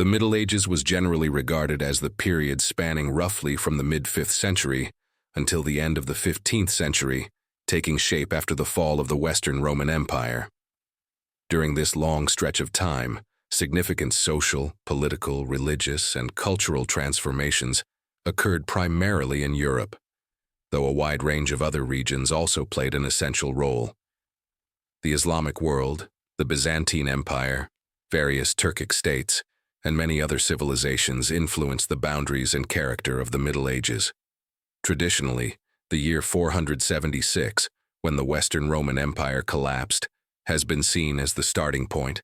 The Middle Ages was generally regarded as the period spanning roughly from the mid-5th century until the end of the 15th century, taking shape after the fall of the Western Roman Empire. During this long stretch of time, significant social, political, religious, and cultural transformations occurred primarily in Europe, though a wide range of other regions also played an essential role. The Islamic world, the Byzantine Empire, various Turkic states, and many other civilizations influenced the boundaries and character of the Middle Ages. Traditionally, the year 476, when the Western Roman Empire collapsed, has been seen as the starting point,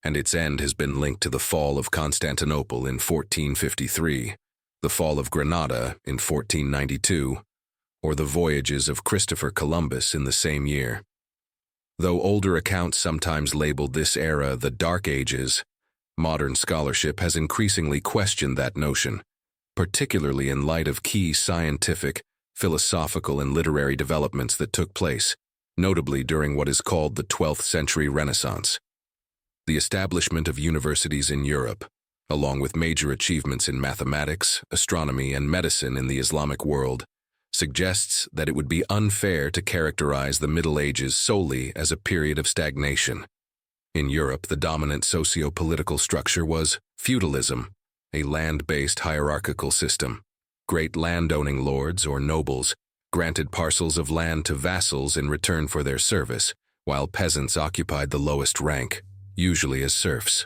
and its end has been linked to the fall of Constantinople in 1453, the fall of Granada in 1492, or the voyages of Christopher Columbus in the same year. Though older accounts sometimes labeled this era the Dark Ages, modern scholarship has increasingly questioned that notion, particularly in light of key scientific, philosophical, and literary developments that took place, notably during what is called the 12th century Renaissance. The establishment of universities in Europe, along with major achievements in mathematics, astronomy, and medicine in the Islamic world, suggests that it would be unfair to characterize the Middle Ages solely as a period of stagnation. In Europe, the dominant socio-political structure was feudalism, a land-based hierarchical system. Great landowning lords or nobles granted parcels of land to vassals in return for their service, while peasants occupied the lowest rank, usually as serfs.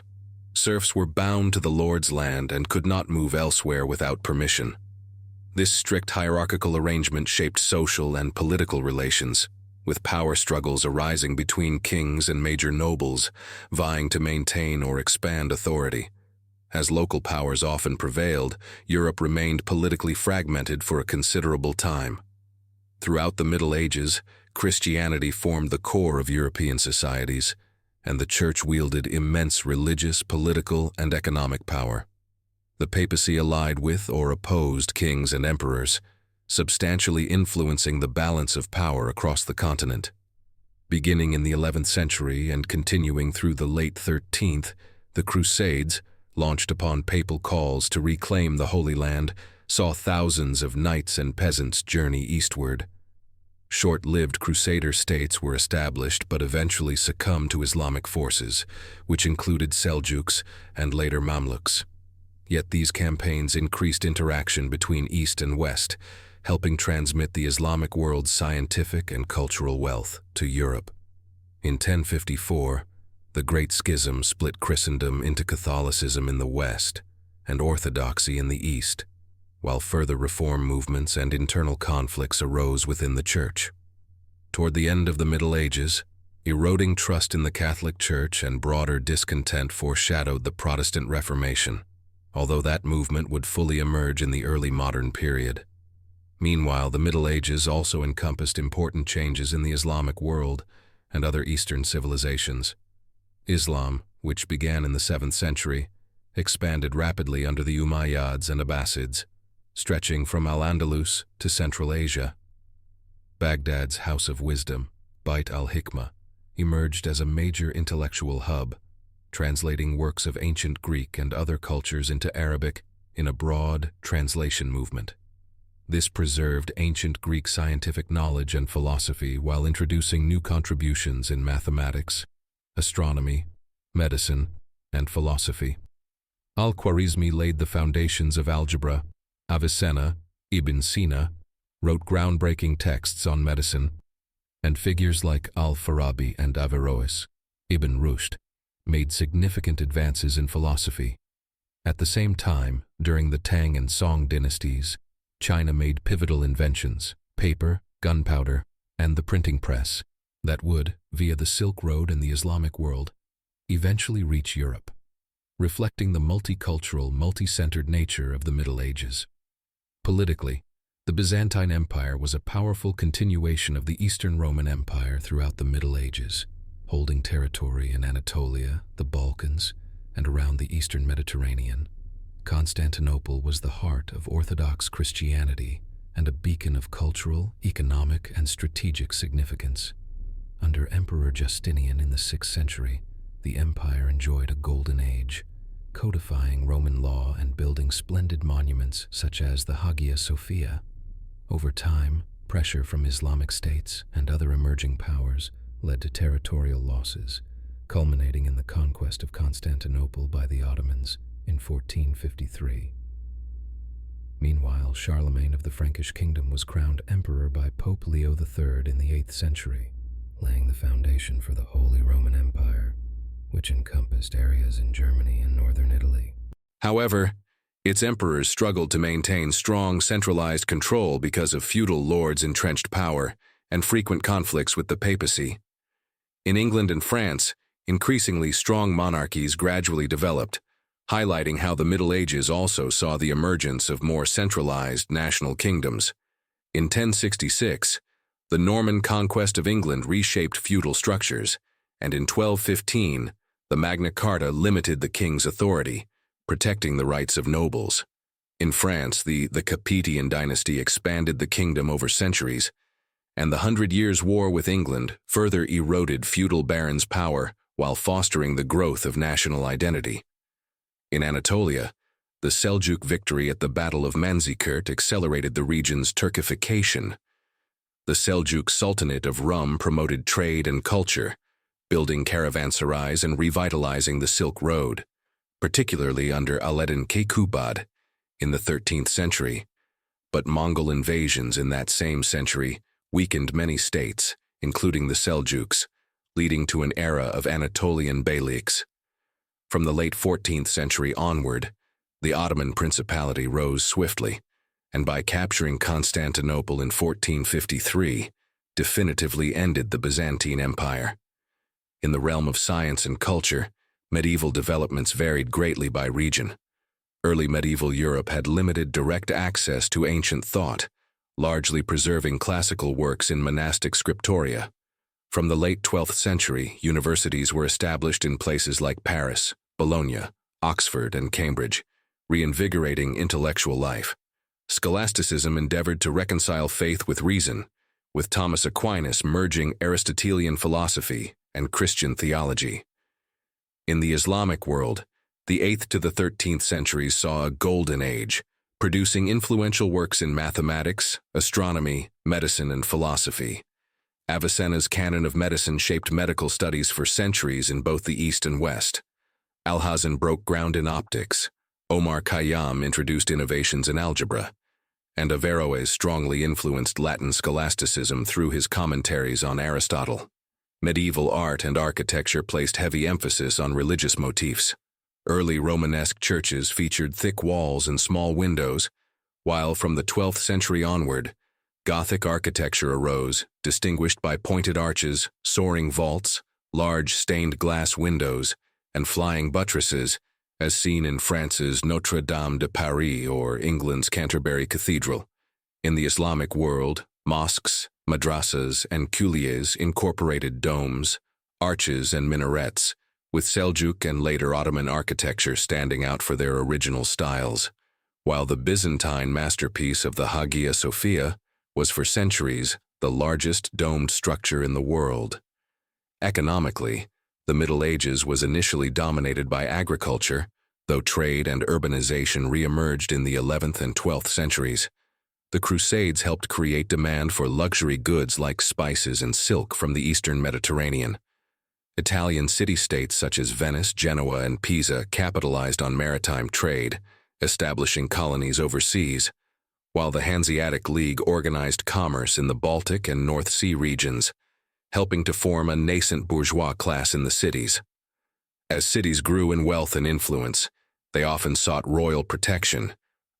Serfs were bound to the lord's land and could not move elsewhere without permission. This strict hierarchical arrangement shaped social and political relations, with power struggles arising between kings and major nobles, vying to maintain or expand authority. As local powers often prevailed, Europe remained politically fragmented for a considerable time. Throughout the Middle Ages, Christianity formed the core of European societies, and the Church wielded immense religious, political, and economic power. The papacy allied with or opposed kings and emperors, substantially influencing the balance of power across the continent. Beginning in the 11th century and continuing through the late 13th, the Crusades, launched upon papal calls to reclaim the Holy Land, saw thousands of knights and peasants journey eastward. Short-lived crusader states were established but eventually succumbed to Islamic forces, which included Seljuks and later Mamluks. Yet these campaigns increased interaction between East and West, helping transmit the Islamic world's scientific and cultural wealth to Europe. In 1054, the Great Schism split Christendom into Catholicism in the West and Orthodoxy in the East, while further reform movements and internal conflicts arose within the Church. Toward the end of the Middle Ages, eroding trust in the Catholic Church and broader discontent foreshadowed the Protestant Reformation, although that movement would fully emerge in the early modern period. Meanwhile, the Middle Ages also encompassed important changes in the Islamic world and other Eastern civilizations. Islam, which began in the 7th century, expanded rapidly under the Umayyads and Abbasids, stretching from Al-Andalus to Central Asia. Baghdad's House of Wisdom, Bait al-Hikmah, emerged as a major intellectual hub, translating works of ancient Greek and other cultures into Arabic in a broad translation movement. This preserved ancient Greek scientific knowledge and philosophy while introducing new contributions in mathematics, astronomy, medicine, and philosophy. Al-Khwarizmi laid the foundations of algebra. Avicenna, Ibn Sina, wrote groundbreaking texts on medicine, and figures like Al-Farabi and Averroes, Ibn Rushd, made significant advances in philosophy. At the same time, during the Tang and Song dynasties, China made pivotal inventions, paper, gunpowder, and the printing press, that would, via the Silk Road and the Islamic world, eventually reach Europe, reflecting the multicultural, multi-centered nature of the Middle Ages. Politically, the Byzantine Empire was a powerful continuation of the Eastern Roman Empire throughout the Middle Ages, holding territory in Anatolia, the Balkans, and around the Eastern Mediterranean. Constantinople was the heart of Orthodox Christianity and a beacon of cultural, economic, and strategic significance. Under Emperor Justinian in the 6th century, the empire enjoyed a golden age, codifying Roman law and building splendid monuments such as the Hagia Sophia. Over time, pressure from Islamic states and other emerging powers led to territorial losses, culminating in the conquest of Constantinople by the Ottomans in 1453. Meanwhile, Charlemagne of the Frankish kingdom was crowned emperor by Pope Leo III in the 8th century, laying the foundation for the Holy Roman Empire, which encompassed areas in Germany and northern Italy. However, its emperors struggled to maintain strong centralized control because of feudal lords' entrenched power and frequent conflicts with the papacy. In England and France, increasingly strong monarchies gradually developed, highlighting how the Middle Ages also saw the emergence of more centralized national kingdoms. In 1066, the Norman Conquest of England reshaped feudal structures, and in 1215, the Magna Carta limited the king's authority, protecting the rights of nobles. In France, the Capetian dynasty expanded the kingdom over centuries, and the 100 Years' War with England further eroded feudal barons' power while fostering the growth of national identity. In Anatolia, the Seljuk victory at the Battle of Manzikert accelerated the region's Turkification. The Seljuk Sultanate of Rum promoted trade and culture, building caravanserais and revitalizing the Silk Road, particularly under Aleddin Keykubat in the 13th century. But Mongol invasions in that same century weakened many states, including the Seljuks, leading to an era of Anatolian beyliks. From the late 14th century onward, the Ottoman Principality rose swiftly, and by capturing Constantinople in 1453, definitively ended the Byzantine Empire. In the realm of science and culture, medieval developments varied greatly by region. Early medieval Europe had limited direct access to ancient thought, largely preserving classical works in monastic scriptoria. From the late 12th century, universities were established in places like Paris, Bologna, Oxford, and Cambridge, reinvigorating intellectual life. Scholasticism endeavored to reconcile faith with reason, with Thomas Aquinas merging Aristotelian philosophy and Christian theology. In the Islamic world, the 8th to the 13th centuries saw a golden age, producing influential works in mathematics, astronomy, medicine, and philosophy. Avicenna's canon of medicine shaped medical studies for centuries in both the East and West. Alhazen broke ground in optics, Omar Khayyam introduced innovations in algebra, and Averroes strongly influenced Latin scholasticism through his commentaries on Aristotle. Medieval art and architecture placed heavy emphasis on religious motifs. Early Romanesque churches featured thick walls and small windows, while from the 12th century onward, Gothic architecture arose, distinguished by pointed arches, soaring vaults, large stained glass windows, and flying buttresses, as seen in France's Notre Dame de Paris or England's Canterbury Cathedral. In the Islamic world, mosques, madrasas, and kuliyas incorporated domes, arches, and minarets, with Seljuk and later Ottoman architecture standing out for their original styles, while the Byzantine masterpiece of the Hagia Sophia was for centuries the largest domed structure in the world. Economically, the Middle Ages was initially dominated by agriculture, though trade and urbanization re-emerged in the 11th and 12th centuries. The Crusades helped create demand for luxury goods like spices and silk from the eastern Mediterranean. Italian city-states such as Venice, Genoa, and Pisa capitalized on maritime trade, establishing colonies overseas, while the Hanseatic League organized commerce in the Baltic and North Sea regions, helping to form a nascent bourgeois class in the cities. As cities grew in wealth and influence, they often sought royal protection,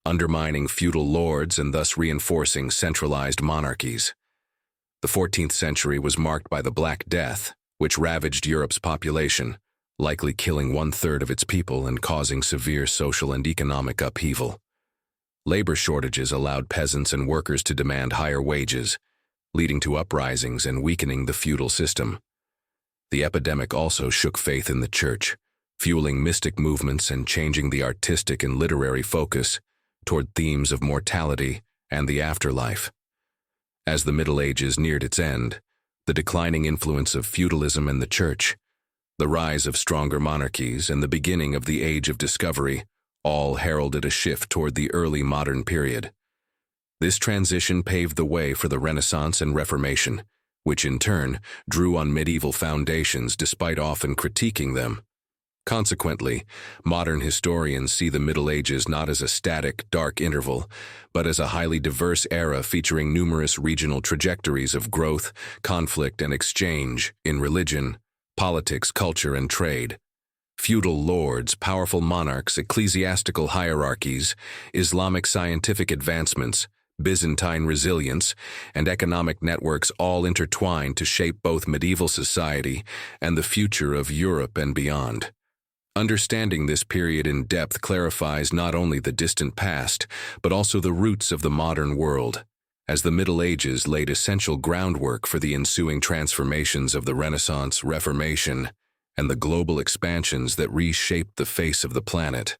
undermining feudal lords and thus reinforcing centralized monarchies. The 14th century was marked by the Black Death, which ravaged Europe's population, likely killing 1/3 of its people and causing severe social and economic upheaval. Labor shortages allowed peasants and workers to demand higher wages, leading to uprisings and weakening the feudal system. The epidemic also shook faith in the church, fueling mystic movements and changing the artistic and literary focus toward themes of mortality and the afterlife. As the Middle Ages neared its end, the declining influence of feudalism and the church, The rise of stronger monarchies and the beginning of the Age of Discovery all heralded a shift toward the early modern period. This transition paved the way for the Renaissance and Reformation, which in turn drew on medieval foundations despite often critiquing them. Consequently, modern historians see the Middle Ages not as a static, dark interval, but as a highly diverse era featuring numerous regional trajectories of growth, conflict, and exchange in religion, politics, culture, and trade. Feudal lords, powerful monarchs, ecclesiastical hierarchies, Islamic scientific advancements, Byzantine resilience, and economic networks all intertwined to shape both medieval society and the future of Europe and beyond. Understanding this period in depth clarifies not only the distant past, but also the roots of the modern world, as the Middle Ages laid essential groundwork for the ensuing transformations of the Renaissance, Reformation, and the global expansions that reshaped the face of the planet.